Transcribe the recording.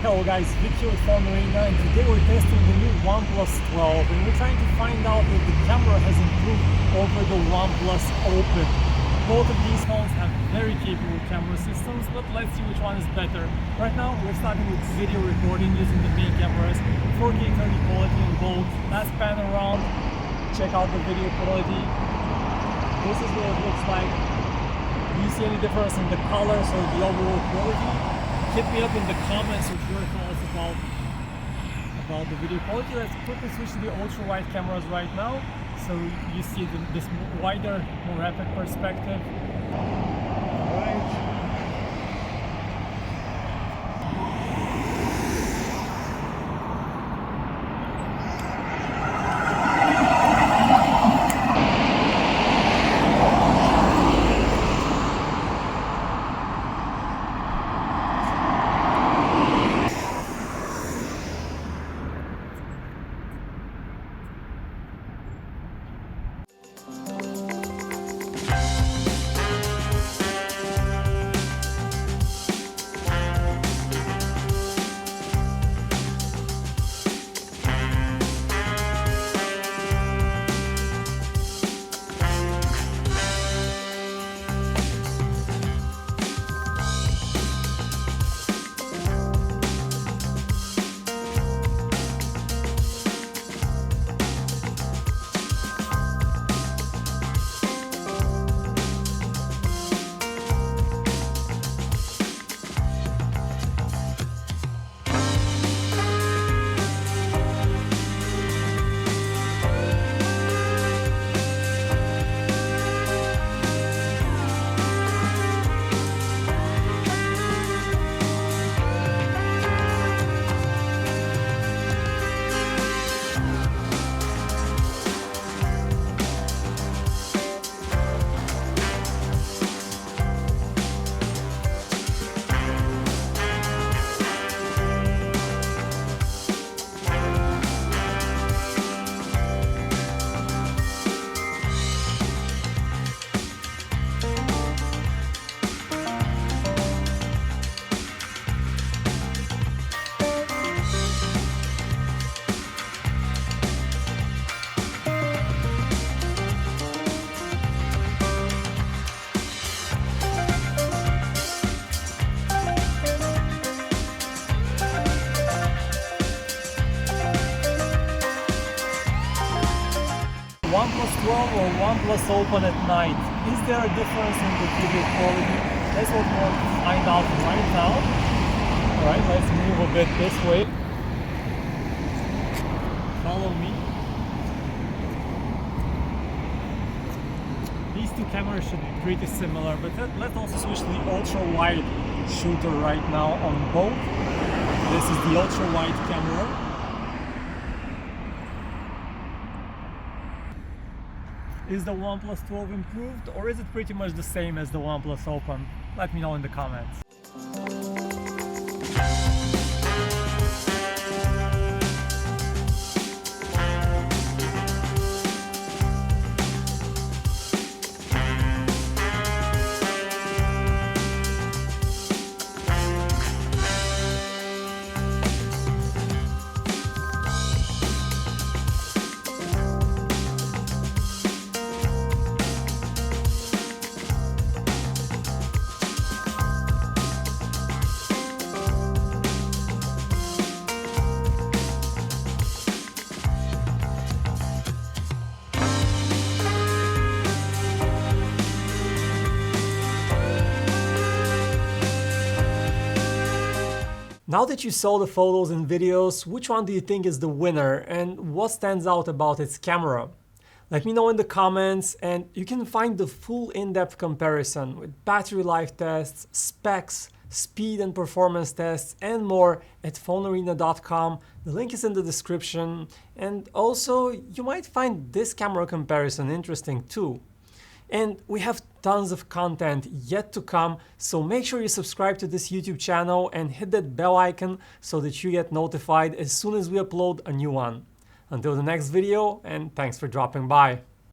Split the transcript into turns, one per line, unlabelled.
Hello guys, Vic here with PhoneArena, and today we're testing the new OnePlus 12 and we're trying to find out if the camera has improved over the OnePlus Open. Both of these phones have very capable camera systems, but let's see which one is better. Right now we're starting with video recording using the main cameras, 4K 30 quality on both. Let's pan around, check out the video quality. This is what it looks like. Do you see any difference in the colors or the overall quality? Hit me up in the comments with your thoughts about the video quality. Let's quickly switch to the ultra-wide cameras right now, so you see this wider, more rapid perspective. Alright. OnePlus 12 or OnePlus Open at night. Is there a difference in the video quality? That's what we want to find out right now. Alright, let's move a bit this way. Follow me. These two cameras should be pretty similar, but let's also switch to the ultra-wide shooter right now on both. This is the ultra-wide camera. Is the OnePlus 12 improved, or is it pretty much the same as the OnePlus Open? Let me know in the comments. Now that you saw the photos and videos, which one do you think is the winner and what stands out about its camera? Let me know in the comments, and you can find the full in-depth comparison with battery life tests, specs, speed and performance tests and more at PhoneArena.com. The link is in the description, and also you might find this camera comparison interesting too. And we have tons of content yet to come, so make sure you subscribe to this YouTube channel and hit that bell icon so that you get notified as soon as we upload a new one. Until the next video, and thanks for dropping by.